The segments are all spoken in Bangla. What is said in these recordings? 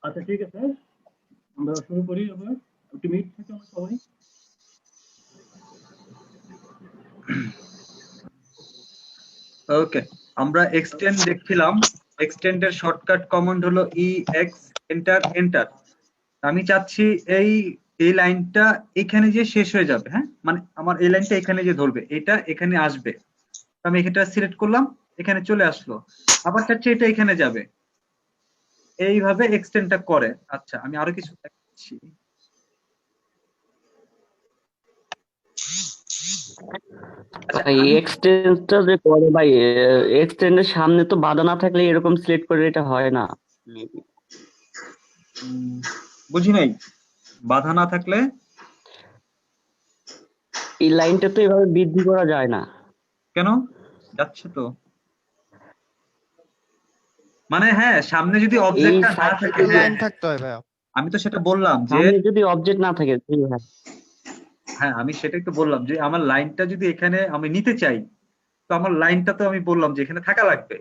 আচ্ছা ঠিক আছে, আমরা শুরু করি এবার। একটু মিট থেকে আমরা সবাই। ওকে, আমরা এক্সটেন্ড দেখছিলাম। এক্সটেন্ডের শর্টকাট কমান্ড হলো ex এন্টার এন্টার। আমি চাচ্ছি এই এই লাইনটা এখানে যে শেষ হয়ে যাবে, হ্যাঁ, মানে আমার এই লাইনটা এখানে যে ধরবে, এটা এখানে আসবে। আমি এটা সিলেক্ট করলাম, এখানে চলে আসলো। আবার চাচ্ছি এটা এখানে যাবে। এইভাবে এক্সটেন্ডটা করে। আচ্ছা, আমি আরো কিছু দেখাচ্ছি। আচ্ছা, ভাই এক্সটেন্ডটা যে করে ভাই, এক্সটেন্ডের সামনে তো বাধা না থাকলে এরকম সিলেক্ট করে এটা হয় না। বুঝি নাই, বাধা না থাকলে এই লাইনটা তো এভাবে বৃদ্ধি করা যায় না। কেন যাচ্ছে তো? মানে হ্যাঁ, সামনে যদি এই অবজেক্টটা না সাইড থাকে, থেকে হ্যাঁ লাইন থাকতে হয় ভাইয়া। আমি তো সেটা বললাম যে সামনে যদি অবজেক্ট না থাকে, জি হ্যাঁ। হ্যাঁ, আমি সেটাই তো বললাম যে আমার লাইনটা যদি এখানে আমি নিতে চাই, তো আমার লাইনটা তো আমি বললাম যে এখানে থাকা লাগবে।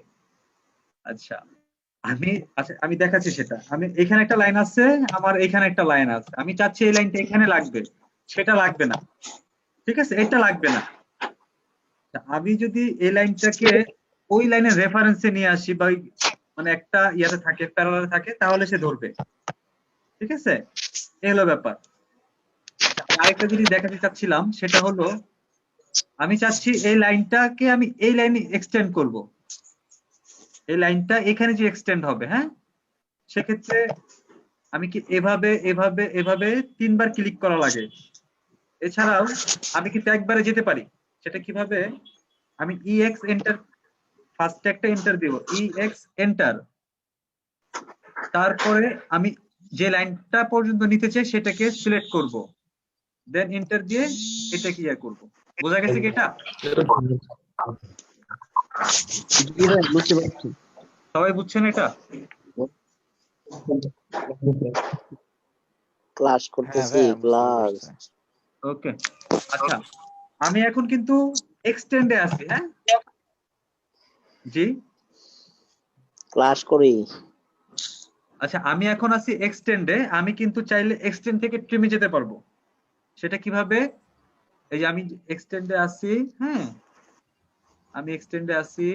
আচ্ছা, আমি দেখাচ্ছি সেটা। আমি এখানে একটা লাইন আছে, আমার এখানে একটা লাইন আছে। আমি চাচ্ছি এই লাইনটা এখানে লাগবে, সেটা লাগবে না। ঠিক আছে, এটা লাগবে না। আমি যদি এই লাইনটাকে ওই লাইনের রেফারেন্সে নিয়ে আসি, বা মানে একটা ইয়াতে থাকে, প্যারালালে থাকে, তাহলে সে ধরবে। ঠিক আছে, এই হলো ব্যাপার। আমি আরেকটা জিনিস দেখাতে চাচ্ছিলাম, সেটা হলো আমি চাচ্ছি এই লাইনটাকে আমি এই লাইনে এক্সটেন্ড করব। এই লাইনটা এখানে যে এক্সটেন্ড হবে, হ্যাঁ, সেক্ষেত্রে আমি কি এভাবে এভাবে এভাবে 3 বার ক্লিক করা লাগে। এছাড়াও আমি কিন্তু একবারে যেতে পারি। সেটা কিভাবে? আমি ex এন্টার, ফার্স্ট একটা এন্টার দিব, ex এন্টার। তারপরে আমি যে লাইনটা পর্যন্ত নিতে চাই সেটাকে সিলেক্ট করব, দেন এন্টার দিয়ে এটাকে ইয়া করব। বোঝা গেছে কি এটা? জি ভাই, বুঝতে পারছি। সবাই বুঝছেন এটা? ক্লাস হ্যাঁ করতেছি ভাইয়া, বুঝতে ক্লাস। পারছি। ওকে, আচ্ছা, আমি এখন কিন্তু এক্সটেন্ডে আছি, হ্যাঁ। জি, ক্লাস করি। আচ্ছা, আমি এখন আছি এক্সটেন্ডে। আমি কিন্তু চাইলে এক্সটেন্ড থেকে ট্রিমে যেতে পারবো। সেটা কিভাবে? এই যে আমি এক্সটেন্ডে আছি, হ্যাঁ, আমি এক্সটেন্ডে আছি।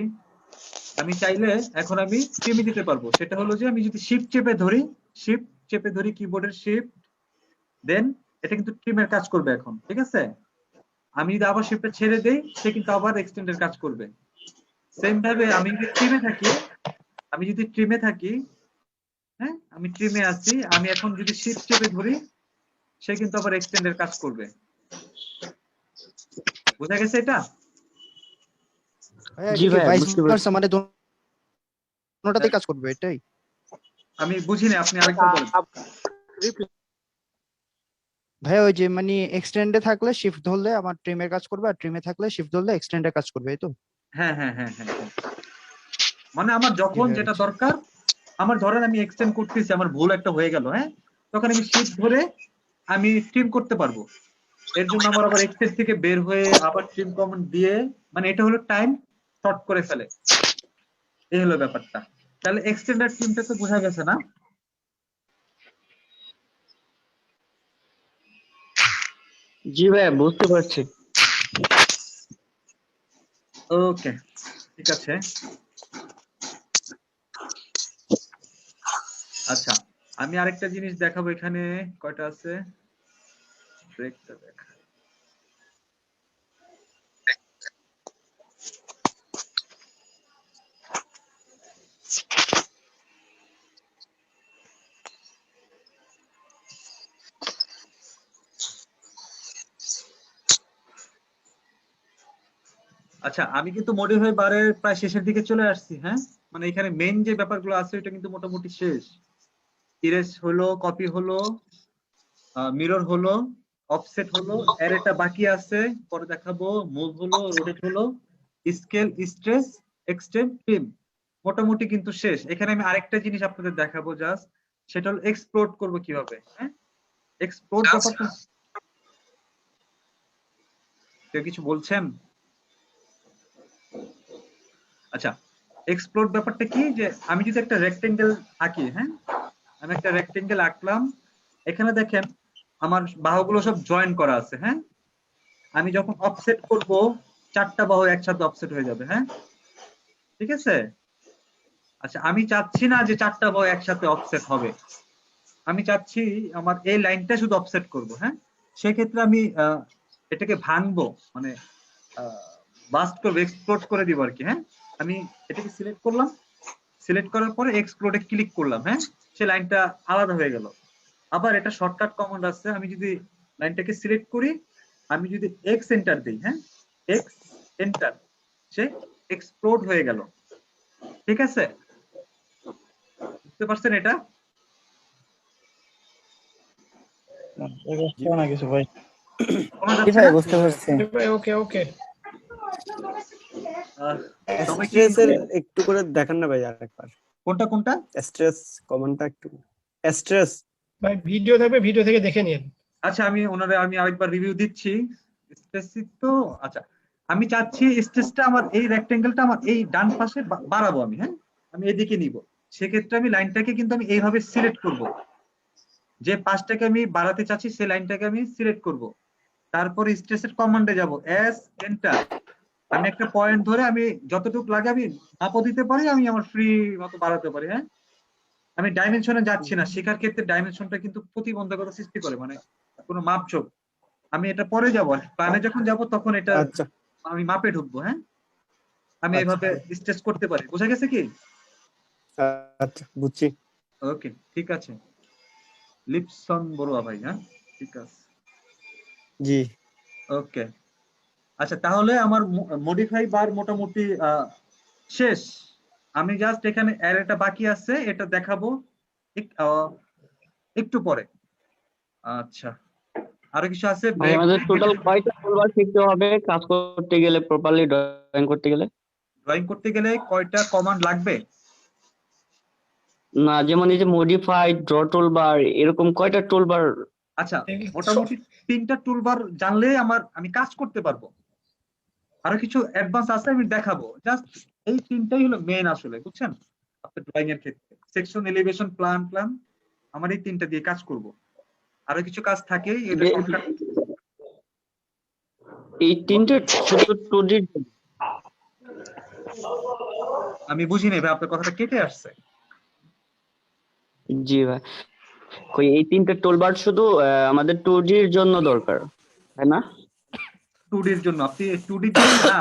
আমি চাইলে এখন আমি ট্রিমে যেতে পারবো। সেটা হলো যে আমি যদি শিফট চেপে ধরি, শিফট চেপে ধরি কিবোর্ডের শিফট, দেন এটা কিন্তু ট্রিমের কাজ করবে এখন। ঠিক আছে, আমি যদি আবার শিফটটা ছেড়ে দেই, সে কিন্তু আবার এক্সটেন্ডের কাজ করবে। সেম ভাবে আমি যদি ট্রিমে থাকি, আমি যদি ট্রিমে থাকি, হ্যাঁ, আমি ট্রিমে আছি, আমি এখন যদি শিফট চেপে ধরি, সে কিন্তু আবার এক্সটেন্ডের কাজ করবে। বোঝা গেছে এটা? ভাইয়া জি এটা কি ভাইয়া, ভাইস বুঝতে ভার্সা, পারছি। মানে দোনোটাতেই কাজ করবে এটাই? আমি বুঝিনি, আপনি আরেকবার বলেন। ভাইয়া ওই যে মানে এক্সটেন্ডে থাকলে শিফট ধরলে আমার ট্রিমের কাজ করবে, আর ট্রিমে থাকলে শিফট ধরলে এক্সটেন্ডের কাজ করবে, এই তো? হ্যাঁ হ্যাঁ হ্যাঁ হ্যাঁ হ্যাঁ। মানে আমার জি যখন ভাইয়া, যেটা বুঝছি। দরকার, আমার ধরেন আমি এক্সটেন্ড করতেছি, আমার ভুল একটা হয়ে গেল, হ্যাঁ, তখন আমি শিফট ধরে আমি ট্রিম করতে পারবো। এর জন্য আমার আবার এক্সটেন্ড থেকে বের হয়ে আবার ট্রিম কমান্ড দিয়ে, মানে এটা হলো টাইম শর্ট করে ফেলে। এই হলো ব্যাপারটা। তাহলে এক্সটেন্ড আর ট্রিমটা তো বোঝা গেছে না? জি ভাইয়া, বুঝতে পারছি। ওকে, ঠিক আছে। আচ্ছা, আমি আরেকটা জিনিস দেখাবো। এখানে কয়টা আছে, ব্রেকটা দেখা। আচ্ছা, আমি কিন্তু মডিফাই বারের প্রায় শেষের দিকে চলে আসছি, হ্যাঁ, মানে এখানে মেইন যে ব্যাপারগুলো আছে এটা কিন্তু মোটামুটি শেষ। ইরেজ হলো, কপি হলো, মিরর হলো, অফসেট হলো, অ্যারেটা বাকি আছে, পরে দেখাবো। মুভ হলো, রোটেট হলো, স্কেল, স্ট্রেস, এক্সটেন্ড, ট্রিম, মোটামুটি কিন্তু শেষ। এখানে আমি আরেকটা জিনিস আপনাদের দেখাবো জাস্ট, সেটা হলো এক্সপ্লোর্ট করব কিভাবে, হ্যাঁ। এক্সপ্লোর্ট ব্যাপারটা, কেউ কিছু বলছেন? আচ্ছা, এক্সপ্লোর্ট ব্যাপারটা কি, যে আমি যদি একটা রেক্টেঙ্গেল আঁকি, হ্যাঁ, আমি একটা রেক্টেঙ্গেল আঁকলাম। এখানে দেখেন আমার বাহুগুলো সব জয়েন করা আছে। হ্যাঁ, আমি যখন অফসেট করব 4টা বাহু একসাথে অফসেট হয়ে যাবে। হ্যাঁ, ঠিক আছে। আচ্ছা, আমি চাচ্ছি না যে 4টা বাহু একসাথে অফসেট হবে, আমি চাচ্ছি আমার এই লাইনটা শুধু অফসেট করব। হ্যাঁ, সেক্ষেত্রে আমি এটাকে ভাঙবো, মানে বাস্ট করবো, এক্সপ্লোড করে দিব আর কি। হ্যাঁ, আমি এটাকে সিলেক্ট করলাম, সিলেক্ট করার পরে এক্সপ্লোডে ক্লিক করলাম। হ্যাঁ, সে লাইনটা আলাদা হয়ে গেল। আবার এটা শর্টকাট কমান্ড আছে, আমি যদি লাইনটাকে সিলেক্ট করি, আমি যদি এক্স এন্টার দিই, হ্যাঁ, এক্স এন্টার, সে এক্সপ্লোড হয়ে গেল। ঠিক আছে, বুঝতে পারছেন এটা? শোনা কিছু ভাই। শোনা যাচ্ছে না? বুঝতে পারছি। ওকে ওকে সবাই কি স্ট্রেসের একটু করে দেখান না ভাই আরেকবার। কোনটা কোনটা? স্ট্রেস কমান্ডটা একটু। স্ট্রেস ভাই ভিডিও থাকবে, ভিডিও থেকে দেখে নিন। আচ্ছা, আমি আরেকবার রিভিউ দিচ্ছি। স্ট্রেসিক তো আচ্ছা, আমি চাচ্ছি স্ট্রেসটা আমার এই রেক্টেঙ্গেলটা আমার এই ডান পাশে বাড়াবো আমি। হ্যাঁ, আমি এদিকে নিব। সেক্ষেত্রে আমি লাইনটাকে কিন্তু আমি এইভাবে সিলেক্ট করব, যে পাশটাকে আমি বাড়াতে চাচ্ছি সেই লাইনটাকে আমি সিলেক্ট করব। তারপরে স্ট্রেসের কমান্ডে যাব, এস এন্টার। আমি একটা পয়েন্ট ধরে আমি যতটুকু লাগে আমি মাপও দিতে পারি, আমি আমার ফ্রি মতো বাড়াতে পারি। হ্যাঁ, আমি ডাইমেনশনে যাচ্ছি না, শেখার ক্ষেত্রে ডাইমেনশনটা কিন্তু প্রতিবন্ধকতা সৃষ্টি করে, মানে কোনো মাপঝোপ। আমি এটা পরে যাব, প্ল্যানে যখন যাব তখন এটা আচ্ছা আমি মাপে ঢুকবো। হ্যাঁ, আমি এইভাবে স্ট্রেস করতে পারি। বোঝা গেছে কি? আচ্ছা বুঝছি। ওকে, ঠিক আছে। লিপসন বড়ুয়া ভাই। হ্যাঁ, ঠিক আছে, জি ওকে। আচ্ছা, তাহলে আমার মডিফাই বার মোটামুটি শেষ। আমি জাস্ট এখানে অ্যারেটা বাকি আছে, এটা দেখাবো একটু পরে। আচ্ছা, আরো কিছু আছে? ভাই আমাদের টোটাল কয়টা টুলবার শিখতে হবে কাজ করতে গেলে, প্রপারলি ড্রয়িং করতে গেলে? ড্রয়িং করতে গেলে কয়টা কমান্ড লাগবে? না, যেমন এই যে মডিফাই, ড্র টুলবার, এরকম কয়টা টুলবার? আচ্ছা, মোটামুটি 3টা টুলবার জানলে আমি কাজ করতে পারবো। আরো কিছু অ্যাডভান্স আছে, আমি দেখাবো। জাস্ট এই 3টাই হলো মেইন আসলে, বুঝছেন? আপনার ড্রয়িং এর ক্ষেত্রে সেকশন, এলিভেশন, প্ল্যান আমার এই 3টা দিয়ে কাজ করব। আরো কিছু কাজ থাকে, এটা শর্টকাট। এই তিনটে শুধু 2D? আমি বুঝি নাই ভাই, আপনার কথাটা কেটে আসছে। জি ভাই, কই এই তিনটে টুলবার শুধু আমাদের 2D এর জন্য দরকার, তাই না? 2D এর জন্য আপনি 2D তে না,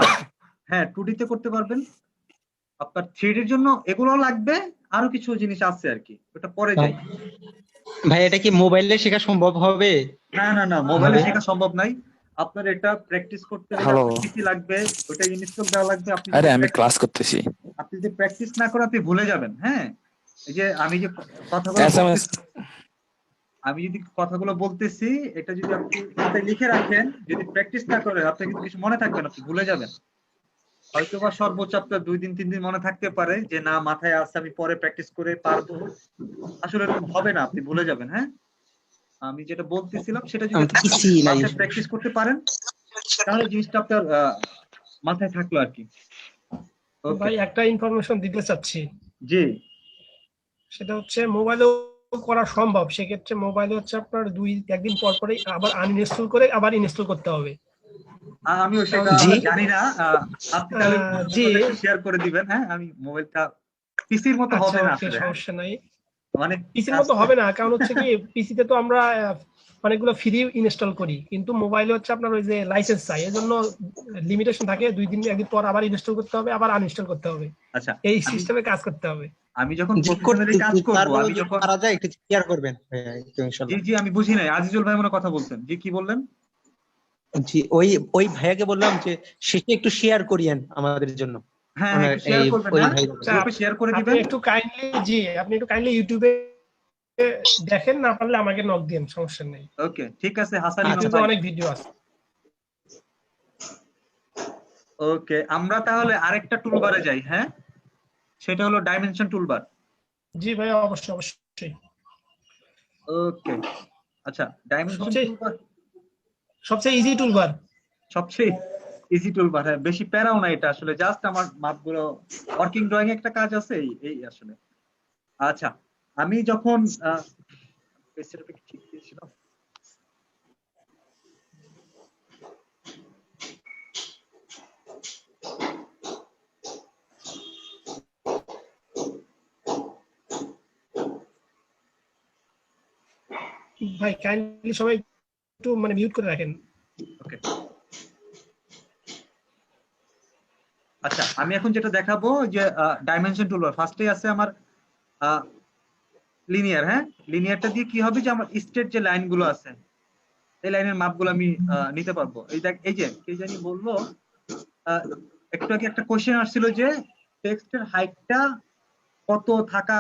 হ্যাঁ 2D তে করতে পারবেন। আপনার 3D এর জন্য এগুলো লাগবে, আরো কিছু জিনিস আছে আর কি, ওটা পরে যাই। ভাই এটা কি মোবাইলে শেখা সম্ভব হবে? না না না, মোবাইলে শেখা সম্ভব নাই। আপনার এটা প্র্যাকটিস করতে হলে হ্যালো। আপনার পিসি লাগবে, ওটা ইনস্টল দেওয়া লাগবে। আপনি আরে আমি ক্লাস করতেছি। আপনি যদি প্র্যাকটিস না করেন আপনি ভুলে যাবেন। হ্যাঁ, এই যে আমি যে কথাগুলো SMS আমি যদি কথাগুলো বলতেছি, এটা যদি আপনি খাতায় লিখে রাখেন, যদি প্র্যাকটিস না করেন আপনার কিন্তু কিছু মনে থাকবে না, আপনি ভুলে যাবেন। হয়তো বা সর্বোচ্চ আপনার 2 দিন 3 দিন মনে থাকতে পারে যে না মাথায় আছে, আমি পরে প্র্যাকটিস করে পারবো। আসলে এরকম হবে না, আপনি ভুলে যাবেন। হ্যাঁ, আমি যেটা বলতেছিলাম সেটা যদি আপনি প্র্যাকটিস করতে পারেন তাহলে জিনিসটা আপনার মাথায় থাকলো আর কি। ভাই একটা ইনফরমেশন দিতে চাচ্ছি, জি, সেটা হচ্ছে মোবাইলেও করা সম্ভব। সেক্ষেত্রে মোবাইলে হচ্ছে আপনার একদিন পর পরেই আবার আনইনস্টল করে আবার ইনস্টল করতে হবে। আমিও সেটা জানি না, আপনি তাহলে শেয়ার করে দিবেন। হ্যাঁ, আমি মোবাইলটা পিসির মতো হবে না আসলে। সমস্যা নাই, মানে পিসির মতো হবে না, কারণ হচ্ছে কি পিসিতে তো আমরা অনেকগুলো ফ্রি ইনস্টল করি, কিন্তু মোবাইলে হচ্ছে আপনার ওই যে লাইসেন্স চাই, এজন্য লিমিটেশন থাকে। 2 দিন একদিন পর আবার ইনস্টল করতে হবে, আবার আনইনস্টল করতে হবে। আচ্ছা, এই সিস্টেমে কাজ করতে হবে। আমি যখন প্রফেশনালি কাজ করব, আমি যখন পারা যায় একটু শেয়ার করবেন জি জি, আমি বুঝি নাই, আজিজুল ভাই মনে কথা বলছেন। জি, কি বললেন? জি, ওই ভাইয়াকে বললাম যে শেষে একটু শেয়ার করিয়েন আমাদের জন্য। হ্যাঁ, একটু শেয়ার করবেন না, গ্রুপে শেয়ার করে দিবেন। আপনি একটু কাইন্ডলি ইউটিউবে দেখেন, না পারলে আমাকে নক দিন, সমস্যা নেই। ওকে, ঠিক আছে। হাসান ইউটিউবে অনেক ভিডিও আছে। ওকে, আমরা তাহলে আরেকটা টুলবারে যাই। হ্যাঁ, সেটা হলো ডাইমেনশন টুলবার। জি ভাই, অবশ্যই অবশ্যই। ওকে, আচ্ছা, ডাইমেনশন টুলবার সবচেয়ে ইজি টুলবার। সবচেয়ে ইজি টুলবার। হ্যাঁ, বেশি প্যারাও না এটা আসলে, জাস্ট আমার মাপগুলো ওয়ার্কিং ড্রয়িং একটা কাজ আছে এই আসলে। আচ্ছা, আমি যখন সেটআপে ঠিক দিয়েছিলাম, ভাই কাইন্ডলি সবাই একটু মানে মিউট করে রাখেন। ওকে আচ্ছা, আমি এখন যেটা দেখাবো যে ডাইমেনশন টুলবার ফার্স্টেই আছে আমার লিনিয়ার। হ্যাঁ, লিনিয়ারটা দিয়ে কি হবে যে আমার স্ট্রেট যে লাইনগুলো আছে এই লাইনের মাপগুলো আমি নিতে পারবো। এই দেখ, এই যে কে জানি বললো একটু আগে একটা কোশ্চেন আসছিল যে টেক্সটের হাইটটা কত থাকা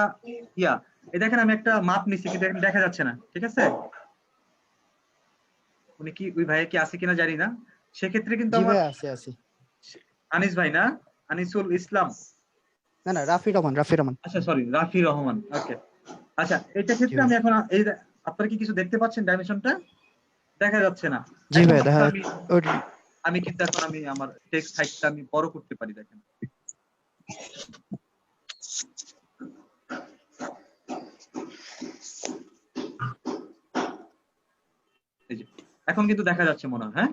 ইয়া, এই দেখেন আমি একটা মাপ নিছি কিন্তু এখন দেখা যাচ্ছে না, ঠিক আছে? উনি কি ওই ভাইয়া কি আছে কিনা জানি না, সেক্ষেত্রে কিন্তু জি আমার ভাই আছে। আনিস ভাই না, আনিসুল ইসলাম, না না, রাফি রহমান। আচ্ছা সরি রাফি রহমান, ওকে। আচ্ছা এটা ক্ষেত্রে জি আমি এখন এই আপনারা কি কিছু দেখতে পাচ্ছেন? ডাইমেনশনটা দেখা যাচ্ছে না। জি এখন ভাই কিন্তু দেখা আমি কিন্তু এখন আমি আমার টেক্সট হাইটটা আমি বড় করতে পারি, দেখেন। এই যে এখন কিন্তু দেখা যাচ্ছে মনে হয়, হ্যাঁ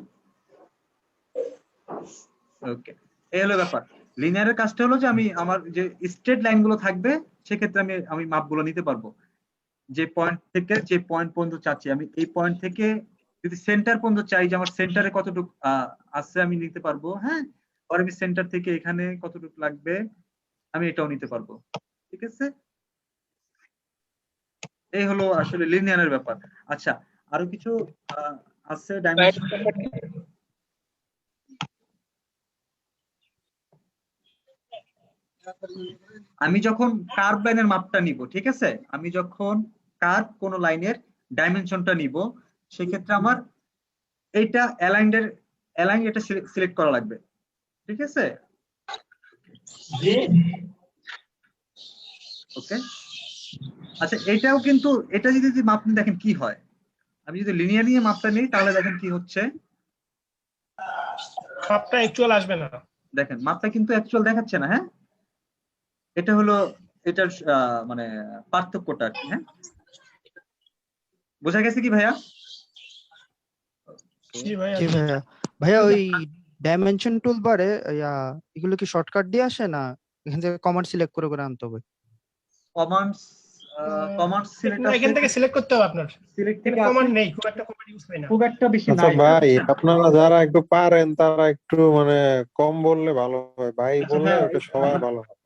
ওকে। এই হলো ব্যাপার। লিনিয়ারের কাজটা হলো যে আমি আমার যে স্ট্রেট লাইনগুলো থাকবে সেক্ষেত্রে আমি মাপগুলো নিতে পারবো। যে পয়েন্ট থেকে যে পয়েন্ট পর্যন্ত চাচ্ছি, আমি এই পয়েন্ট থেকে যদি সেন্টার পর্যন্ত চাই যে আমার সেন্টারে কতটুকু আছে আমি নিতে পারবো, হ্যাঁ। আর আমি সেন্টার থেকে এখানে কতটুকু লাগবে আমি এটাও নিতে পারবো, ঠিক আছে? এই হলো আসলে লিনিয়ারের ব্যাপার। আচ্ছা আরো কিছু আছে ডাইমেনশন। আমি যখন কার্ভ লাইনের মাপটা নিব, ঠিক আছে, আমি যখন কার্ভ কোন লাইনের ডাইমেনশনটা নিব সেক্ষেত্রে আমার এইটা অ্যালাইন এটা সিলেক্ট করা লাগবে, ঠিক আছে? ওকে আচ্ছা, এটাও কিন্তু এটা যদি মাপ নিয়ে দেখেন কি হয়, আমি যদি লিনিয়ার নিয়ে মাপটা নিই তাহলে দেখেন কি হচ্ছে, মাপটা অ্যাকচুয়াল আসবে না। দেখেন মাপটা কিন্তু অ্যাকচুয়াল দেখাচ্ছে না, হ্যাঁ। এটা হলো এটার মানে পার্থক্যটা আর কি, হ্যাঁ। বোঝা গেছে কি ভাইয়া? জি ভাই জি ভাইয়া ওই ডাইমেনশন টুলবারে এগুলো কি শর্টকাট দিয়ে আসে না এখান থেকে কমান্ড সিলেক্ট করে আনতে হবে? কমান্ড সিলেক্ট আছে, এখান থেকে সিলেক্ট করতে হবে আপনার। সিলেক্ট এখানে থেকে কমান্ড আছে, নেই, খুব একটা কমান্ড ইউজ হয় না। খুব একটা বেশি আচ্ছা নাই। ভাই, আপনারা যারা একটু পারেন তারা একটু মানে কম বললে ভালো হয়, ভাই আচ্ছা বললে ভাইয়া, ওটা সবাই ভালো হয়।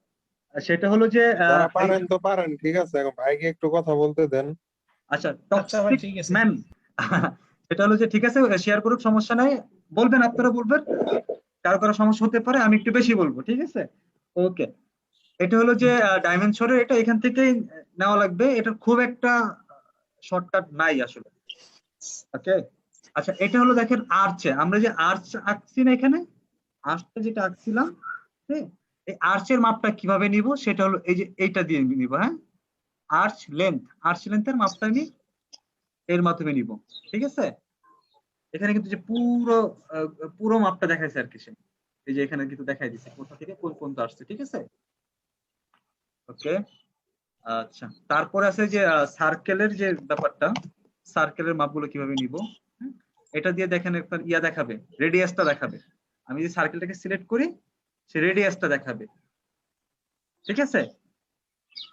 সেটা হলো যে যারা পারেন তো পারেন, ঠিক আছে, এখন ভাইকে একটু কথা বলতে দেন। আচ্ছা আচ্ছা ভাই টক্সিক ঠিক আছে। ম্যান, সেটা হলো যে ঠিক আছে শেয়ার করুক, সমস্যা নাই, বলবেন আপনারা বলবেন, কারো সমস্যা হতে পারে, আমি একটু বেশি বলবো, ঠিক আছে? ওকে, এটা হলো যে ডাইমেনশনের এটা এখান থেকেই নেওয়া লাগবে, এটা খুব একটা শর্টকাট নাই আসলে, ওকে। আচ্ছা এটা হলো দেখেন আর্চে, আমরা যে আর্চ আঁকছি না এখানে, আর্চটা যেটা আঁকছিলাম, হ্যাঁ, এই আর্চের মাপটা কিভাবে নিব সেটা হলো এই যে এইটা দিয়ে নিব, হ্যাঁ। আর্চ লেন্থের মাপটা আমি এর মাধ্যমে নিব, ঠিক আছে? এখানে কিন্তু যে পুরো মাপটা দেখাইছে আর কি, সে এই যে এখানে কিন্তু দেখাই দিচ্ছে কোথা থেকে কোন পর্যন্ত আসছে, ঠিক আছে? ওকে আচ্ছা, তারপরে আছে যে সার্কেলের যে ব্যাপারটা, সার্কেলের মাপগুলো কিভাবে নিব, এটা দিয়ে দেখেন একটা ইয়া দেখাবে, রেডিয়াসটা দেখাবে। আমি যদি সার্কেলটাকে সিলেক্ট করি সে রেডিয়াসটা দেখাবে, ঠিক আছে?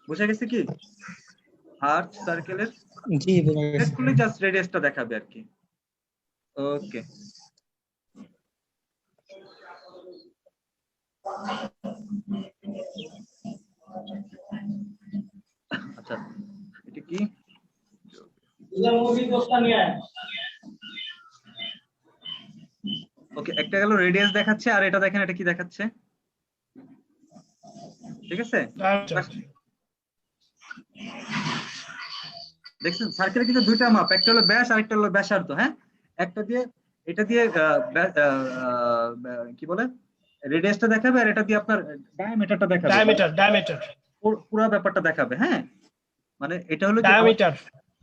বুঝা গেছে কি? আর্চ সার্কেলের জি বোঝা গেছে। সিলেক্ট করলে জাস্ট রেডিয়াসটা দেখাবে আর কি, ওকে। আচ্ছা এটা কি, ওকে, একটা গেল রেডিয়াস দেখাচ্ছে, আর এটা দেখেন এটা কি দেখাচ্ছে, ঠিক আছে? দেখছেন সার্কেলে কিন্তু দুইটা মাপ, একটা হলো ব্যাস আর একটা হলো ব্যাসার্ধ, হ্যাঁ। একটা দিয়ে এটা দিয়ে কি বলে রেডিয়াসটা দেখাবে, আর এটা দিয়ে আপনার ডায়ামিটারটা দেখাবে, ডায়ামিটার পুরো ব্যাপারটা দেখাবে, হ্যাঁ। মানে এটা হলো যে ডায়ামিটার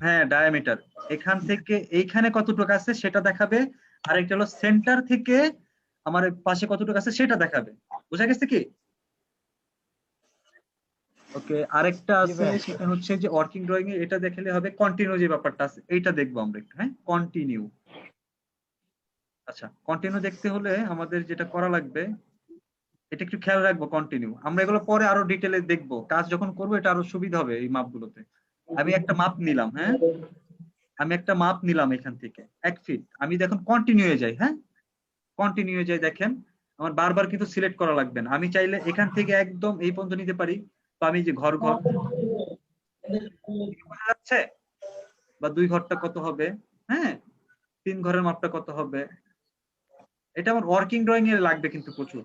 হ্যাঁ ডায়ামিটার, এখান থেকে এইখানে কতটুকু আছে সেটা দেখাবে, আর একটা হলো সেন্টার থেকে আমার পাশে কতটুকু আছে সেটা দেখাবে। বুঝা গেছে কি? ওকে, আরেকটা জি আছে, ভাইয়া। সেটা হচ্ছে যে ওয়ার্কিং ড্রয়িং এ এটা দেখলে হবে কন্টিনিউ যে ব্যাপারটা আছে এইটা দেখবো আমরা একটু। হ্যাঁ, কন্টিনিউ। আচ্ছা, কন্টিনিউ দেখতে হলে আমাদের যেটা করা লাগবে এটা একটু খেয়াল রাখবো। কন্টিনিউ আমরা এগুলো পরে আরো ডিটেলে দেখবো, কাজ যখন করবো এটা আরো সুবিধা হবে এই মাপগুলোতে। আমি একটা মাপ নিলাম, হ্যাঁ, আমি একটা মাপ নিলাম এখান থেকে 1 ফিট। আমি দেখুন কন্টিনিউ এ যাই, হ্যাঁ, কন্টিনিউ এ যাই, দেখেন আমার বারবার কিন্তু সিলেক্ট করা লাগবে না। আমি চাইলে এখান থেকে একদম এই পর্যন্ত নিতে পারি। তো আমি যে ঘর ঘর বোঝা যাচ্ছে, বা 2 ঘরটা কত হবে, হ্যাঁ, 3 ঘরের মাপটা কত হবে, এটা আমার ওয়ার্কিং ড্রয়িং এ লাগবে কিন্তু প্রচুর।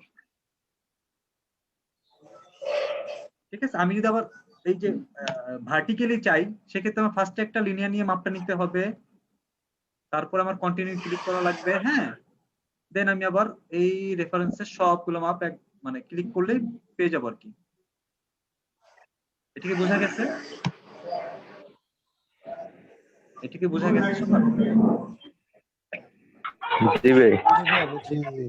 ঠিক আছে, আমি যদি আবার এই যে ভার্টিক্যালি চাই, সেক্ষেত্রে আমার ফার্স্টে একটা লিনিয়ার নিয়ে মাপটা নিতে হবে, তারপর আমার কন্টিনিউ ক্লিক করা লাগবে, হ্যাঁ, দেন আমি আবার এই রেফারেন্সের সবগুলো মাপ মানে ক্লিক করলেই পেয়ে যাবো আর কি। এটা কি বোঝা গেছে? এটা কি বোঝা গেছে সবার? জি ভাইয়া বুঝছি। জি জি।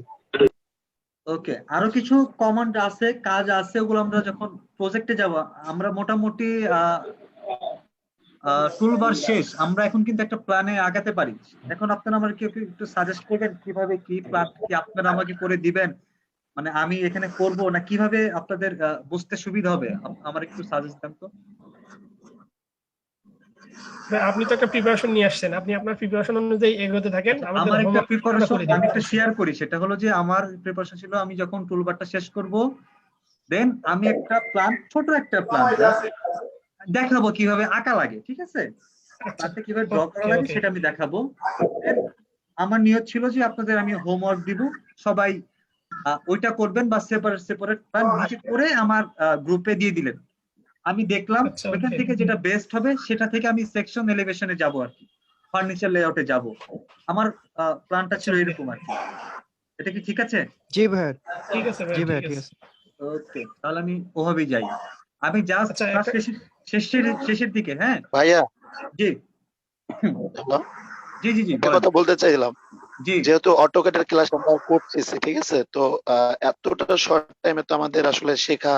ওকে, আরো কিছু কমান্ড আছে, কাজ আছে, ওগুলো আমরা যখন প্রজেক্টে যাব আমরা মোটামুটি টুলবার শেষ। আমরা এখন কিন্তু একটা প্ল্যানে আগাতে পারি। এখন আপনারা আমাকে একটু সাজেস্ট করবেন কিভাবে কি প্ল্যান কি আপনারা আমাকে করে দিবেন, মানে আমি এখানে করব না কিভাবে আপনাদের বুঝতে সুবিধা হবে, আমার একটু সাজেস্ট দেন তো। ভাই, আপনি তো একটা প্রিপারেশন নিয়ে আসছেন, আপনি আপনার প্রিপারেশন অনুযায়ী এগোতে থাকেন, আমাদের আমার একটা হোমওয়ার্ক প্রিপারেশন করে দিন। আমি একটা শেয়ার করি, সেটা হলো যে আমার প্রিপারেশন ছিল আমি যখন টুলবারটা শেষ করব দেন আমি একটা প্ল্যান, ছোট একটা প্ল্যান দেখাবো কিভাবে আঁকা লাগে, ঠিক আছে, আচ্ছা, তাতে কিভাবে ড্র করা ওকে লাগে ওকে। সেটা আমি দেখাবো। Then আমার নিয়ত ছিল যে আপনাদের আমি হোমওয়ার্ক দিব, সবাই ওইটা করবেন বা সেপারেট সেপারেট প্ল্যান নিজে করে আমার গ্রুপে দিয়ে দিলেন। আমি দেখলাম আচ্ছা, ওইখান ওকে। থেকে যেটা বেস্ট হবে সেটা থেকে আমি সেকশন এলিভেশনে যাব আর কি, ফার্নিচার লেআউটে যাব। আমার প্ল্যানটা ছিল আচ্ছা, এরকম আর কি। এটা কি ঠিক আছে? জি ভাইয়া। ঠিক আছে ভাই, জি ভাইয়া ঠিক ঠিক আছে। আছে। ওকে, তাহলে আমি ওভাবেই যাই। আমি জাস্ট আচ্ছা, ক্লাস একটা শেষের দিকে, হ্যাঁ। ভাইয়া, জি হ্যালো, জি জি জি একটা বলেন। কথা বলতে চাইলাম। জি যেহেতু অটোক্যাডের ক্লাস আমরা করতেছি, ঠিক আছে, তো এতটা শর্ট টাইমে তো আমাদের আসলে শেখা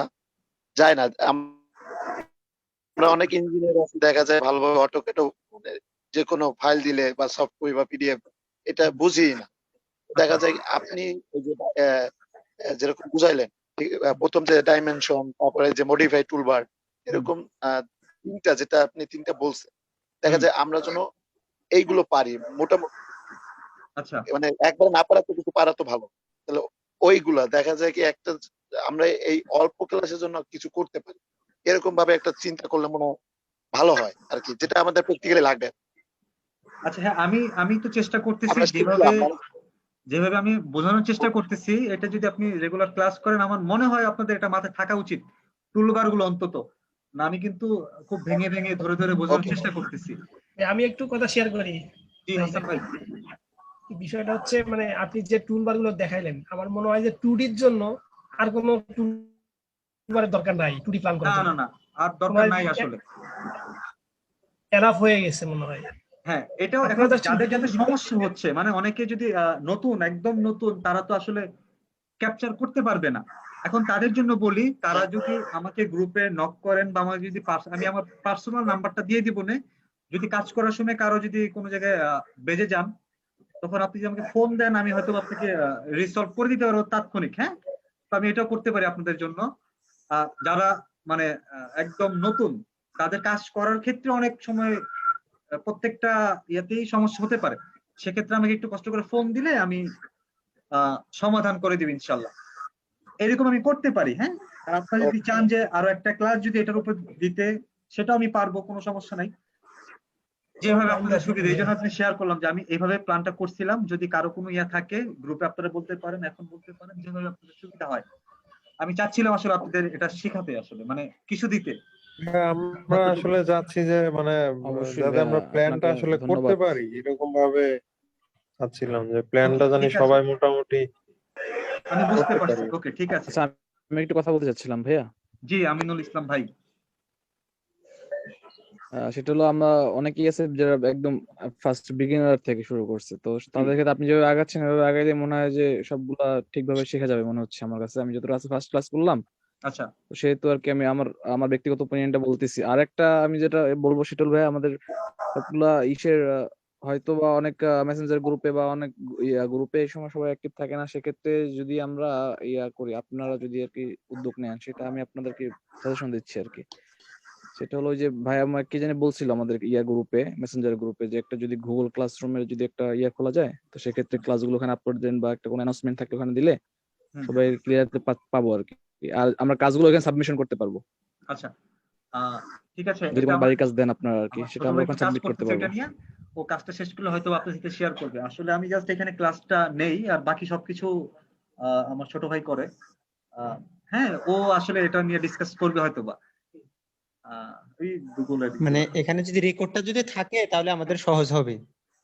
যায় না। আমরা অনেক ইঞ্জিনিয়ার আছি, দেখা যায় ভালোভাবে অটোক্যাডও মানে যে কোনো ফাইল দিলে বা সফট কপি বা পিডিএফ এটা বুঝি না। দেখা যায় আপনি এই যে যেরকম বুঝাইলেন, প্রথম যে ডাইমেনশন, তারপরে যে মডিফাই টুলবার, এরকম তিনটা, যেটা আপনি তিনটা বলছেন, দেখা যায় আমরা যেন এইগুলো পারি মোটামুটি, আচ্ছা মানে একবার না পারা তো কিছু পারা তো ভালো। তাহলে ওইগুলা দেখা যায় কি একটা আমরা এই অল্প ক্লাসের জন্য কিছু করতে পারি, এরকম ভাবে একটা চিন্তা করলে মনে হয় ভালো হয় আর কি, যেটা আমাদের প্র্যাকটিক্যালি লাগবে। আচ্ছা, হ্যাঁ, আমি আমি তো চেষ্টা করতেছি আমরা যেভাবে শিখলাম মানে যেভাবে আমি বোঝানোর চেষ্টা করতেছি, এটা যদি আপনি রেগুলার ক্লাস করেন আমার মনে হয় আপনাদের এটা মাথায় থাকা উচিত, টুলবার গুলো অন্তত। না, আমি কিন্তু খুব ভেঙে ভেঙে ধরে ধরে বোঝানোর ওকে। চেষ্টা করতেছি। আমি একটু কথা শেয়ার করি। জি হাসান ভাই। বিষয়টা হচ্ছে, মানে আপনি যে টুলবার গুলো দেখাইলেন, আমার মনে হয় যে 2D-র জন্য আর কোনো টুলবারের দরকার নাই 2D প্ল্যান না করার না জন্য। না, আর দরকার নাই আসলে। এনাফ হয়ে গেছে মনে হয়। হ্যাঁ, এটাও এখন আপনারা just যাদের যাদের সমস্যা হচ্ছে, মানে অনেকে যদি নতুন একদম নতুন, তারা তো আসলে ক্যাপচার করতে পারবে না। এখন তাদের জন্য বলি, তারা যদি আমাকে গ্রুপে নক করেন বা আমাকে যদি আমি আমার পার্সোনাল নাম্বারটা দিয়ে দিব না, যদি কাজ করার সময় কারো যদি কোনো জায়গায় বেজে যান, তখন আপনি যদি আমাকে ফোন দেন আমি হয়তো আপনাকে রিসলভ করে দিতে পারবো তাৎক্ষণিক। হ্যাঁ, তো আমি এটাও করতে পারি আপনাদের জন্য। যারা মানে একদম নতুন, তাদের কাজ করার ক্ষেত্রে অনেক সময় প্রত্যেকটা ইয়েতেই সমস্যা হতে পারে, সেক্ষেত্রে আমাকে একটু কষ্ট করে ফোন দিলে আমি সমাধান করে দিব ইনশাল্লাহ। এরকম আমি করতে পারি। হ্যাঁ, আর আপনারা যদি চান যে আরো একটা ক্লাস যদি এটার উপর দিতে, সেটাও আমি পারবো, কোনো সমস্যা নাই, যেভাবে আপনাদের সুবিধা। এই জন্য আপনি শেয়ার করলাম যে আমি এইভাবে প্ল্যানটা করছিলাম। যদি কারো কোনো ইয়া থাকে গ্রুপে আপনারা বলতে পারেন, এখন বলতে পারেন, যেভাবে আপনাদের সুবিধা হয়। আমি চাচ্ছিলাম আসলে আপনাদের এটা শেখাতে, আসলে মানে কিছু দিতে। হ্যাঁ, আমরা আসলে যাচ্ছি যে মানে অবশ্যই যাতে ভাইয়া, আমরা প্ল্যানটা আপনাকে আসলে করতে ধন্যবাদ। পারি এরকম ভাবে চাচ্ছিলাম যে ওকে, প্ল্যানটা জানি ঠিক আছে, সবাই মোটামুটি আমি বুঝতে করতে পারছি। পারি। ওকে, ঠিক আছে। আচ্ছা, আমি একটু কথা বলতে চাচ্ছিলাম ভাইয়া। জি, আমিনুল ইসলাম ভাই। সেটা হলো আমরা অনেকেই আছে যারা একদম ফার্স্ট বিগিনার থেকে শুরু করছে, তো তাদের ক্ষেত্রে আপনি যেভাবে আগাচ্ছেন এভাবে আগাইলে মনে হয় যে সবগুলা ঠিকভাবে শেখা যাবে মনে হচ্ছে আমার কাছে। আমি যতটা আছে ফার্স্ট ক্লাস করলাম, আচ্ছা তো সেহেতু আর কি আমি আমার আমার ব্যক্তিগত ওপিনিয়নটা বলতেছি। আর একটা আমি যেটা বলবো শীতল ভাই, আমাদের সবগুলা ইসের হয়তো বা অনেক মেসেঞ্জার গ্রুপে বা অনেক গ্রুপে এই সময় সবাই অ্যাক্টিভ থাকে না, সেক্ষেত্রে যদি আমরা করি, আপনারা যদি আর কি উদ্যোগ নেন, সেটা আমি আপনাদেরকে সাজেশন দিচ্ছি আর কি। সেটা হলো ওই যে ভাই আমার কি জানি বলছিল আমাদের গ্রুপে, মেসেঞ্জার গ্রুপে, যে একটা যদি গুগল ক্লাসরুমের যদি একটা খোলা যায়, তো সেক্ষেত্রে ক্লাসগুলো ওখানে আপলোড দেন বা একটা কোনো অ্যানাউন্সমেন্ট থাকলে ওখানে দিলে হুম, সবাই ক্লিয়ার পাবো আর কি। আর আমরা কাজগুলো এখানে সাবমিশন করতে পারবো। আচ্ছা ঠিক আছে, যদি এটা কোনো আমার বাড়ির কাজ দেন আপনারা আর কি, আমার সেটা ছোট আমরা ভাই ওখানে একটু কাজ সাবমিট করতে করতেছে পারবো। এটা নিয়ে, ও কাজটা শেষ করলে হয়তো আপনার সাথে শেয়ার করবে। আসলে আমি জাস্ট এখানে ক্লাসটা নেই, আর বাকি সবকিছু আমার ছোট ভাই করে। হ্যাঁ, ও আসলে এটা নিয়ে ডিসকাস করবে হয়তো বা ওই গুগলের। মানে এখানে যদি রেকর্ডটা যদি থাকে তাহলে আমাদের সহজ হবে।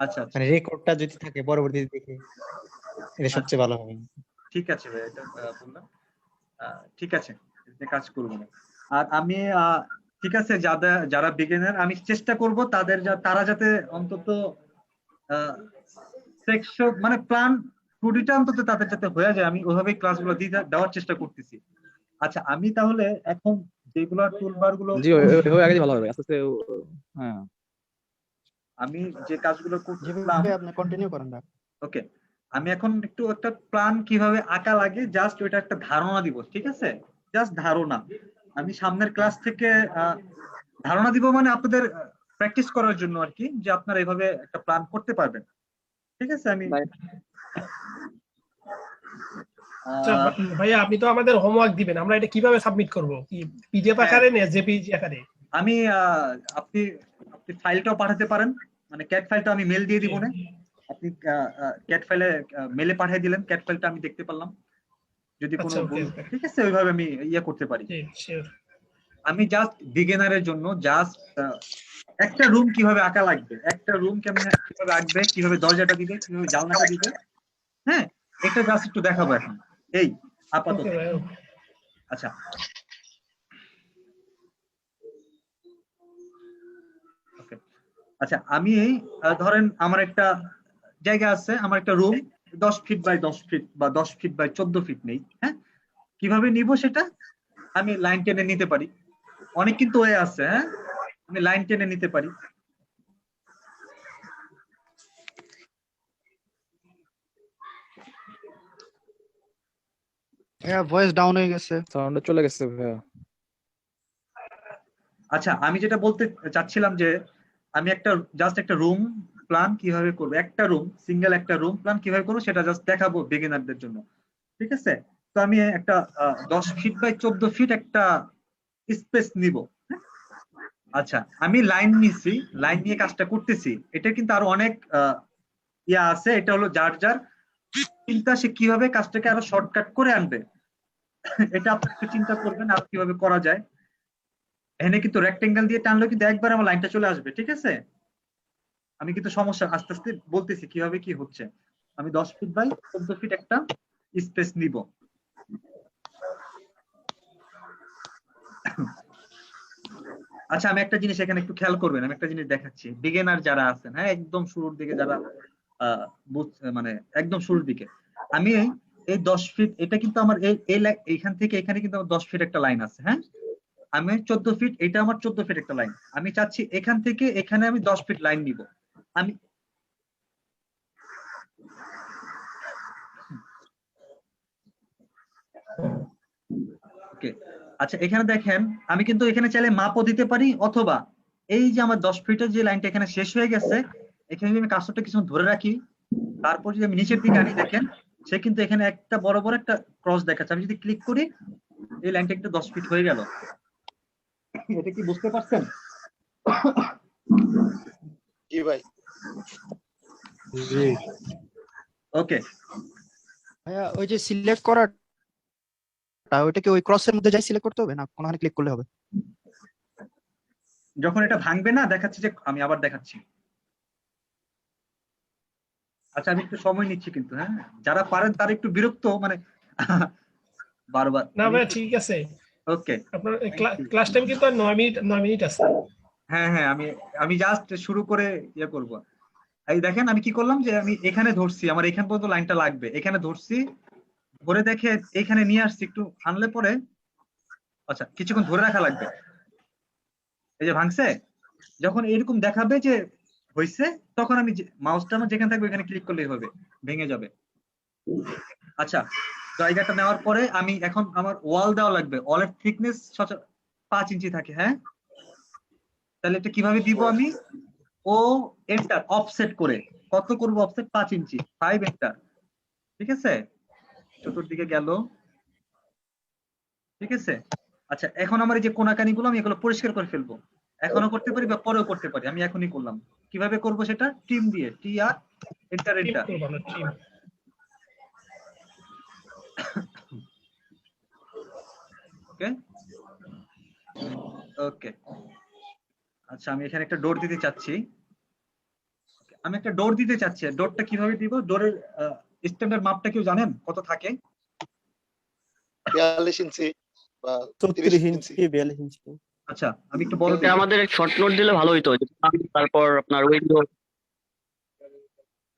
আচ্ছা আচ্ছা মানে রেকর্ডটা যদি থাকে পরবর্তীতে দেখে এটা সবচেয়ে ভালো হবে। ঠিক আছে ভাই, এটা বললাম। ঠিক আছে, এতে কাজ করবো না। আর আমি ঠিক আছে, যারা বিগিনার, আমি চেষ্টা করব তারা যাতে অন্তত সেকশন মানে প্ল্যান 2Dটা অন্তত তাদের যাতে হয়ে যায়, আমি ওইভাবেই ক্লাসগুলো দেওয়ার চেষ্টা করতেছি। আচ্ছা, আমি তাহলে এখন যেগুলো টুলবার গুলো জি, ওইভাবে আগে ভালো হবে আস্তে আস্তে। হ্যাঁ, আমি যে কাজগুলো জি করলাম, ভাই আপনি কন্টিনিউ করেন ভাই। ওকে, আমি এখন একটু একটা প্ল্যান কিভাবে আঁকা লাগে জাস্ট ওইটা একটা ধারণা দিব, ঠিক আছে? জাস্ট ধারণা। আমি সামনের ক্লাস থেকে ধারণা দিব, মানে আপনাদের প্র্যাকটিস করার জন্য আর কি, যে আপনারা এভাবে একটা প্ল্যান করতে পারবেন, ঠিক আছে? আমি আচ্ছা ভাইয়া, আপনি তো আমাদের হোমওয়ার্ক দিবেন, আমরা এটা কিভাবে সাবমিট করব? কি পিডিএফ আকারে না জেপিজি আকারে? আমি আপনি আপনি ফাইলটাও পাঠাতে পারেন, মানে ক্যাট ফাইলটা আমি মেল দিয়ে দিব না, আপনি ক্যাট ফাইলে মেলে পাঠিয়ে দিলেন, ক্যাট ফাইলটা আমি দেখতে পারলাম, যদি কোনো আচ্ছা, ওকে ভুল, ওকে, ঠিক আছে? ওইভাবে আমি করতে পারি। জি শিওর। আমি জাস্ট বিগিনারের জন্য জাস্ট একটা রুম কিভাবে আঁকা লাগবে, একটা রুম কেমনে কিভাবে আঁকবে, কিভাবে দরজাটা দিবে, কিভাবে জানলাটা দিবে, হ্যাঁ, এটা জাস্ট একটু দেখাবো এখন এই আপাতত। ওকে ভাই, আচ্ছা, ওকে, আচ্ছা, আমি ধরেন আমার একটা জায়গা আছে, আমার একটা রুম 10 ফিট বাই 10 ফিট বা 10 ফিট বাই 14 ফিট নেই, হ্যাঁ, কিভাবে নিব সেটা আমি লাইন টেনে নিতে পারি। অনেক কিন্তু ওয়ে আছে, হ্যাঁ, আমি লাইন টেনে নিতে পারি। হ্যাঁ, ভয়েস ডাউন হয়ে গেছে। সাউন্ডটা চলে গেছে ভাইয়া। আচ্ছা, আমি যেটা বলতে চাচ্ছিলাম যে আমি জাস্ট একটা রুম প্ল্যান কিভাবে করব, একটা রুম, সিঙ্গেল একটা রুম প্ল্যান কিভাবে করবো সেটা জাস্ট দেখাবো বিগিনারদের জন্য, ঠিক আছে? তো আমি একটা 10 ফিট বাই 14 ফিট একটা স্পেস নিব। আচ্ছা, আমি লাইন নিছি, লাইন নিয়ে কাজটা করতেছি। এটা কিন্তু আরো অনেক আছে, এটা হলো যার যার চিন্তা, সে কিভাবে কাজটাকে আরো শর্টকাট করে আনবে, এটা আপনি একটু চিন্তা করবেন আর কিভাবে করা যায়। এখানে কিন্তু রেক্টেঙ্গেল দিয়ে টানলে কিন্তু একবার আমার লাইনটা চলে আসবে, ঠিক আছে? আমি কিন্তু সমস্যা আস্তে আস্তে বলতেছি কিভাবে কি হচ্ছে। আমি 10 ফিট বাই 14 ফিট একটা স্পেস নিব। আচ্ছা, আমি একটা জিনিস এখানে একটু খেয়াল করবেন, আমি একটা জিনিস দেখাচ্ছি। বিগিনার যারা আছেন, হ্যাঁ, একদম শুরুর দিকে যারা মানে একদম শুরুর দিকে, আমি এই 10 ফিট, এটা কিন্তু আমার এইখান থেকে এখানে কিন্তু আমার 10 ফিট একটা লাইন আছে, হ্যাঁ, আমি 14 ফিট, এটা আমার 14 ফিট একটা লাইন। আমি চাচ্ছি এখান থেকে এখানে আমি 10 ফিট লাইন নিব। আমি ওকে, আচ্ছা, এখানে দেখেন আমি কিন্তু এখানে চাইলে মাপও দিতে পারি, অথবা এই যে আমার 10 ফিটের যে লাইনটা এখানে শেষ হয়ে গেছে, এখানে যদি আমি কাজটা কিছু ধরে রাখি, তারপর যদি আমি নিচের দিকে আনি, দেখেন সে কিন্তু এখানে একটা বড় বড় একটা ক্রস দেখাচ্ছে। আমি যদি ক্লিক করি, এই লাইনটা একটু 10 ফিট হয়ে গেল। এটা কি বুঝতে পারছেন? জি ভাই। জি। ওকে, ভাইয়া ওই যে সিলেক্ট করাটা, ওইটা কি ওই ক্রসের মধ্যে যাই সিলেক্ট করতে হবে না কোনখানে ক্লিক করলে হবে? যখন এটা ভাঙবে না, দেখাচ্ছি যে আমি আবার দেখাচ্ছি। আচ্ছা, আমি একটু সময় নিচ্ছি কিন্তু, হ্যাঁ, যারা পারেন তারা একটু বিরক্ত, মানে বারবার। না ভাই ঠিক আছে, ওকে, আপনার ক্লাস টাইম কিন্তু আর 9 মিনিট আছে। হ্যাঁ হ্যাঁ, আমি জাস্ট শুরু করে করব। এই দেখেন আমি কি করলাম, যে আমি এখানে ধরছি, আমার এখান পর্যন্ত লাইনটা লাগবে, এখানে ধরছি, ধরে দেখে এখানে নিয়ে আসছি, একটু আনলে পরে আচ্ছা কিছুক্ষণ ধরে রাখা লাগবে। এই যে ভাঙছে, যখন এরকম দেখাবে যে হয়েছে, তখন আমি মাউসটা আমার যেখানে থাকবে এখানে ক্লিক করলেই হবে, ভেঙে যাবে। আচ্ছা জায়গাটা নেওয়ার পরে আমি এখন আমার ওয়াল দেওয়া লাগবে। ওয়ালের থিকনেস 5 ইঞ্চি থাকে, হ্যাঁ? তাহলে এটা কিভাবে দিব আমি? ও এন্টার অফসেট করে কত করব? অফসেট 5 ইঞ্চি, 5 এন্টার। ঠিক আছে, চতুর্দিকে গেল। ঠিক আছে, আচ্ছা এখন আমার এই যে কোনাকানি গুলো আমি এগুলো পরিষ্কার করে ফেলবো। এখনো করতে পারি বা পরেও করতে পারি, আমি এখনই করলাম। কিভাবে করব সেটা? টিম দিয়ে, টি আর এন্টার ট্রিম এন্টার। করবো না, ট্রিম। ওকে ওকে, আচ্ছা আমি এখানে একটা ডোর দিতে চাচ্ছি। আমি একটা ডোর দিতে চাচ্ছি, ডোরটা কিভাবে দিব? ডোরের স্ট্যান্ডার্ড মাপটা কেউ জানেন কত থাকে? 42 ইঞ্চি বা 34 30 ইঞ্চি ইঞ্চি। 42 ইঞ্চি। আচ্ছা আমি একটু বড় এটা দিই। আমাদের শর্ট নোট দিলে ভালো হইতো, তারপর আপনার উইন্ডো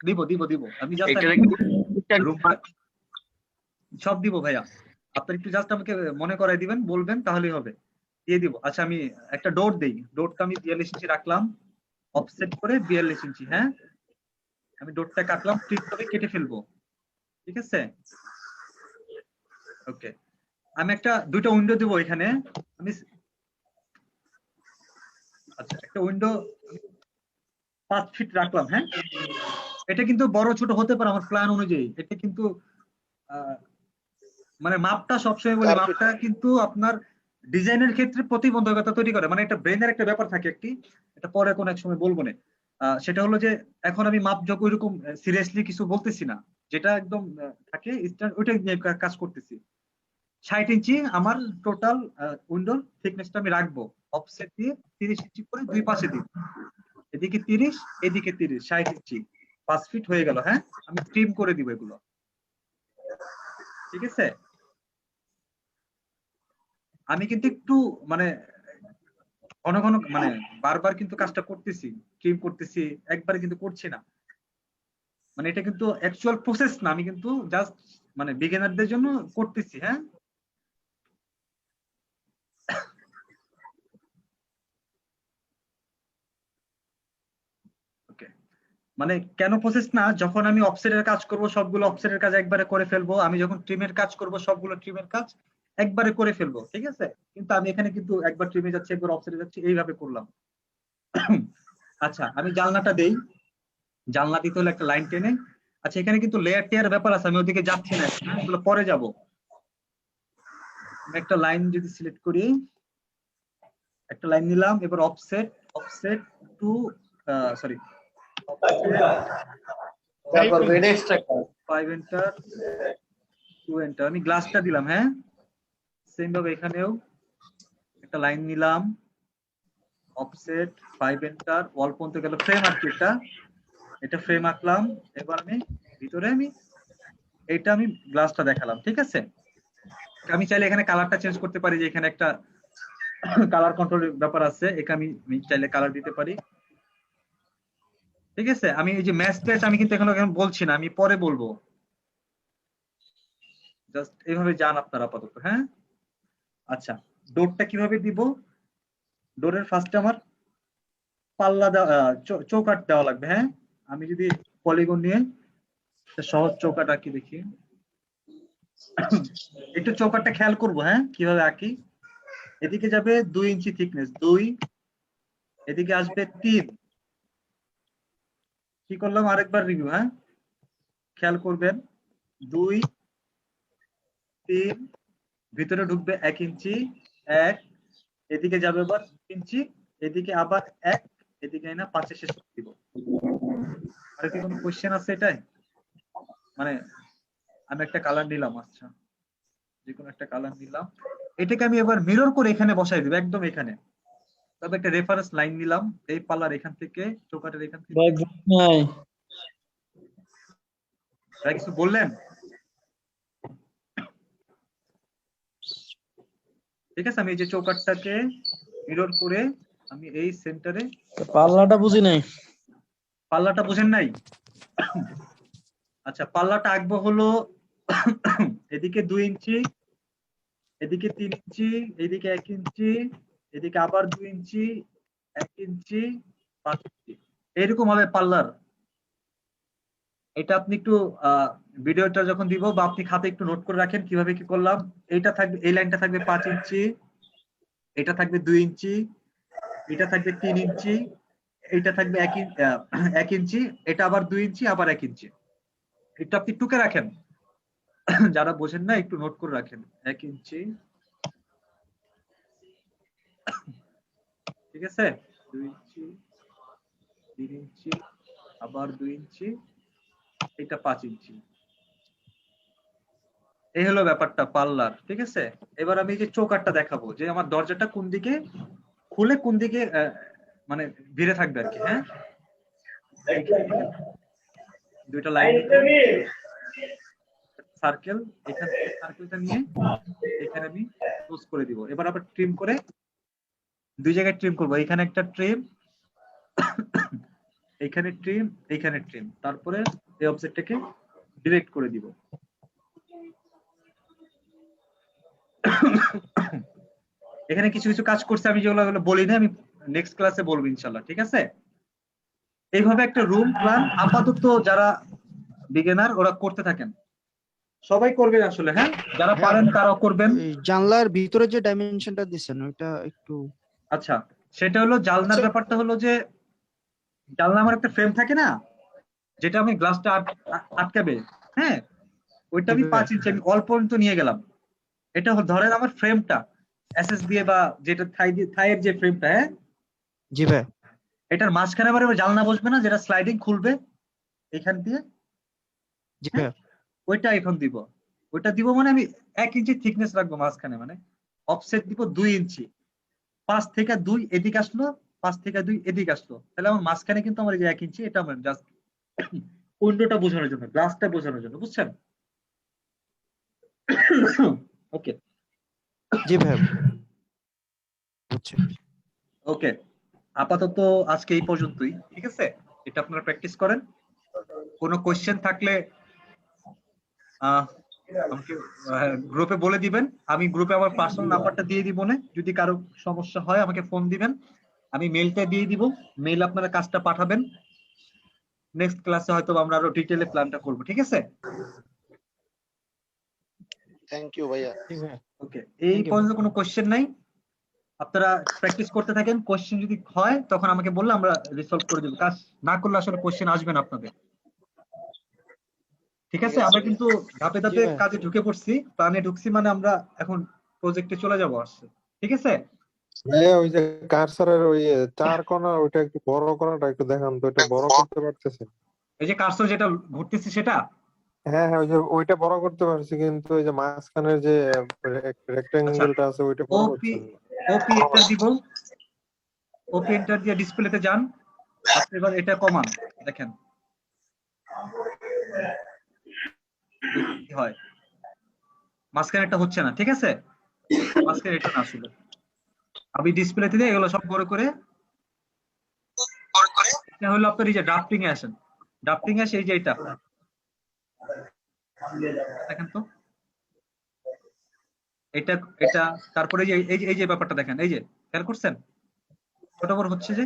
দিব দিব দিব, আমি জাস্ট এটা রুম সব দিব ভাইয়া। আপনি একটু জাস্ট আমাকে মনে করাই দিবেন, বলবেন তাহলেই হবে, দিয়ে দিব। আচ্ছা আমি একটা ডোর দেই, ডোরটা আমি 42 ইঞ্চি রাখলাম, অফসেট করে 42 ইঞ্চি। হ্যাঁ আমি ডোরটা কাটলাম, ক্লিক করে কেটে ফেলবো। ঠিক আছে ওকে, আমি দুইটা উইন্ডো দিব এখানে। আমি আচ্ছা একটা উইন্ডো 5 ফিট রাখলাম। হ্যাঁ এটা কিন্তু বড় ছোট হতে পারে আমার প্ল্যান অনুযায়ী। এটা কিন্তু মানে মাপটা সবসময় বলি, 4 ফিট। মাপটা কিন্তু আপনার ডিজাইনের ক্ষেত্রে প্রতিবন্ধকতা তৈরি করে। মানে এটা ব্রেনের একটা ব্যাপার থাকে একটি, এটা পরে কোন এক সময় বলবো না। সেটা হলো যে এখন আমি মাপ যোগ ওইরকম সিরিয়াসলি কিছু বলতেছি না, যেটা একদম থাকে ওইটা নিয়ে কাজ করতেছি। 60 ইঞ্চি আমার টোটাল উইন্ডোর থিকনেসটা আমি রাখবো, অফসেট দিয়ে 30 ইঞ্চি করে দুই পাশে দিব, এদিকে 30 এদিকে 30, 60 ইঞ্চি, 5 ফিট হয়ে গেল। হ্যাঁ আমি ট্রিম করে দিব এগুলো। ঠিক আছে, আমি কিন্তু একটু মানে ঘন ঘন মানে বারবার কিন্তু কাজটা করতেছি, ট্রিম করতেছি, একবারে কিন্তু করছি না। মানে এটা কিন্তু অ্যাকচুয়াল প্রসেস না, আমি কিন্তু জাস্ট মানে বিগিনারদের জন্য করতেছি। হ্যাঁ ওকে, মানে কেন প্রসেস না? যখন আমি অফসেটের কাজ করব সবগুলো অফসেটের কাজ একবারে করে ফেলবো, আমি যখন ট্রিমের কাজ করব সবগুলো ট্রিমের কাজ একবারে করে ফেলবো। ঠিক আছে, কিন্তু আমি এখানে কিন্তু একবার ট্রিমে যাচ্ছি একবার অফসেটে যাচ্ছি, এইভাবে করলাম। আচ্ছা আমি জানলাটা দেই, জানলা দিতে হলে একটা লাইন টেনে। আচ্ছা এখানে কিন্তু লেয়ার টেয়ার ব্যাপার আছে, আমি ওদিকে যাচ্ছি না, এগুলো পরে যাব। আমি একটা লাইন যদি সিলেক্ট করি, একটা লাইন নিলাম, এবার offset to sorry offset 5 enter 2 enter, আমি গ্লাসটা দিলাম। হ্যাঁ সেম ভাবে এখানেও একটা লাইন নিলাম, অফসেট 5 এন্টার, ওয়াল পর্যন্ত গেল, ফ্রেম আঁকি, এটা ফ্রেম আঁকলাম। এবার আমি ভিতরে এইটা আমি গ্লাসটা দেখালাম। ঠিক আছে, আমি চাইলে এখানে কালারটা চেঞ্জ করতে পারি, যে এখানে একটা কালার কন্ট্রোলের ব্যাপার আছে, এখানে আমি চাইলে কালার দিতে পারি। ঠিক আছে, আমি এই যে ম্যাচ টেস্ট আমি কিন্তু এখন বলছি না, আমি পরে বলবো, জাস্ট এইভাবে যান আপনারা আপাতত। হ্যাঁ আচ্ছা ডোরটা কিভাবে দিব? ডোরের ফার্স্টে আমার পাল্লা চৌকাট দেওয়া লাগবে। হ্যাঁ আমি যদি পলিগন নিয়ে সহজ চৌকাট আঁকি, দেখি একটু চৌকাটটা খেয়াল করবো। হ্যাঁ কিভাবে আঁকি? এদিকে যাবে 2 ইঞ্চি থিকনেস 2, এদিকে আসবে 3। কি করলাম আরেকবার রিভিউ। হ্যাঁ খেয়াল করবেন, 2 3, ভিতরে ঢুকবে 1 ইঞ্চি 1, এদিকে যাবে আবার 2 ইঞ্চি, এদিকে আবার 1, এদিকে না 5 শেষ করে দিব। আর কি কোনো কোশ্চেন আছে এটাই? মানে আমি একটা কালার নিলাম, আচ্ছা যে কোনো একটা কালার নিলাম, এটাকে আমি এবার মিরর করে এখানে বসাই দিব, একদম এখানে। তবে একটা রেফারেন্স লাইন নিলাম, এই পাল্লার এখান থেকে, চৌকাটের এখান থেকে। ভাই কিছু বললেন? ঠিক আছে, আমি এই যে চৌকাটটাকে মিরর করে আমি এই সেন্টারে, পাল্লাটা বুঝি নাই। পাল্লাটা বুঝেন নাই? আচ্ছা পাল্লাটা আঁকবো হলো এদিকে 2 ইঞ্চি, এদিকে 3 ইঞ্চি, এদিকে 1 ইঞ্চি, এদিকে আবার 2 ইঞ্চি, 1 ইঞ্চি, 5 ইঞ্চি, এরকম হবে পাল্লার। এটা আপনি একটু ভিডিওটা যখন দিব বা আপনি খাতে একটু নোট করে রাখেন কিভাবে কি করলাম। এইটা থাকবে, এই লাইনটা থাকবে 5 ইঞ্চি, এটা থাকবে 2 ইঞ্চি, এটা থাকবে 3 ইঞ্চি, এটা থাকবে 1 ইঞ্চি, এটা আবার 2 ইঞ্চি, আবার 1 ইঞ্চি। এটা আপনি টুকে রাখেন, যারা বোঝেন না একটু নোট করে রাখেন। 1 ইঞ্চি, ঠিক আছে, 2 ইঞ্চি, 3 ইঞ্চি, আবার 2 ইঞ্চি, এটা 5 ইঞ্চি। এই হলো ব্যাপারটা পাল্লার, ঠিক আছে। এবার আমি যে চৌকাঠটা দেখাবো যে আমার দরজাটা কোন দিকে খুলে কোন দিকে মানে ভিড়ে থাকবে আর কি। হ্যাঁ, দুইটা লাইন সার্কেল, এখান থেকে সার্কেলটা নিয়ে এখানে আমি ক্লোজ করে দিব। এবার আবার ট্রিম করে দুই জায়গায় ট্রিম করব, এখানে একটা ট্রিম, এখানে ট্রিম, এখানে ট্রিম, তারপরে এই অবজেক্টটাকে ডিলিট করে দিব। এখানে কিছু কিছু কাজ করছে আমি যেগুলো বলি না, আমি নেক্সট ক্লাসে বলবো ইনশাআল্লাহ, ঠিক আছে। এইভাবে একটা রুম প্ল্যান আপাতত যারা বিগিনার ওরা করতে থাকেন, সবাই করবেন আসলে। হ্যাঁ, যারা পারেন তারাও করবেন। এই জানলার ভিতরে যে ডাইমেনশনটা দিছেন ওইটা একটু। আচ্ছা, সেটা হলো জানলার ব্যাপারটা হলো যে জানলা আমার একটা ফ্রেম থাকে না, যেটা আমি গ্লাসটা আটকাবে। হ্যাঁ, ওইটা আমি 5 ইঞ্চি আমি অল্প পর্যন্ত নিয়ে গেলাম। এটা ধরেন আমার ফ্রেমটা এসএস দিয়ে বা যেটা থাইয়ের যে ফ্রেমটা, হ্যাঁ জি ভাই, এটার মাঝখানে আবার জানলা বসবে না, যেটা স্লাইডিং খুলবে এখান দিয়ে। জি ভাই, ওইটা এখন দিব। ওইটা দিব মানে আমি 1 ইঞ্চি থিকনেস রাখবো মাঝখানে, মানে অফসেট দিব 2 ইঞ্চি। 5 থেকে 2 এদিকে আসলো, 5 থেকে 2 এদিকে আসলো, তাহলে আমার মাঝখানে কিন্তু আমার এই যে 1 ইঞ্চি, এটা আমার জাস্ট উইন্ডোটা বোঝানোর জন্য, গ্লাসটা বোঝানোর জন্য, বুঝছেন? ওকে, জি ভাই, বুঝছি। ওকে, আপাতত আজকে এই পর্যন্তই, ঠিক আছে। এটা আপনারা প্র্যাকটিস করেন। কোনো কোশ্চেন থাকলে আমাকে গ্রুপে বলে দিবেন। আমি গ্রুপে আমার পার্সোনাল নাম্বারটা দিয়ে দিব না, যদি কারো সমস্যা হয় আমাকে ফোন দিবেন, আমি মেইলটা দিয়ে দিব, মেইল আপনারা কাজটা পাঠাবেন। নেক্সট ক্লাসে হয়তো আমরা আরো ডিটেইলে প্ল্যানটা করব, ঠিক আছে। থ্যাংক ইউ ভাইয়া। ওকে, এই পর্যন্ত কোনো কোশ্চেন নাই, আপনারা প্র্যাকটিস করতে থাকেন। কোশ্চেন যদি হয় তখন আমাকে বললে আমরা রিসলভ করে দেব, কাজ না করলে আসলে কোশ্চেন আসবে না আপনাদের, ঠিক আছে। আমরা কিন্তু ধাপে ধাপে কাজে ঢুকে পড়ছি, প্ল্যানে ঢুকছি, মানে আমরা এখন প্রজেক্টে চলে যাব আসছে, ঠিক আছে। ওই যে কার্সারের ওই 4 কোণা ওইটা একটু বড় করাটা একটু দেখান তো, এটা বড় করতে পারতেছেন? এই যে কার্সর যেটা ঘুরতেছি সেটা, হ্যাঁ হ্যাঁ, ওই যে ওইটা বড় করতে পারছি, কিন্তু ওই যে মাঝখানের যে রেক্টাঙ্গেলটা আছে ওইটা বড় ওপি করতে ওপি এন্টার দিব, ওপি এন্টার দিয়ে ডিসপ্লেতে যান। এবার এটা কমান, দেখেন কি হয়, মাঝখানে একটা হচ্ছে না, ঠিক আছে। মাঝখানে এটা না আসলে, আমি ডিসপ্লেতে দিয়ে এগুলো সব বড় করে, এটা হলো আপনার এই যে ড্রাফটিং এ আসেন, ড্রাফটিং এ আসে এই যে এটা দেখেন তো, এটা এটা তারপরে এই যে ব্যাপারটা দেখেন, এই যে খেয়াল করছেন ছোট বড় হচ্ছে যে।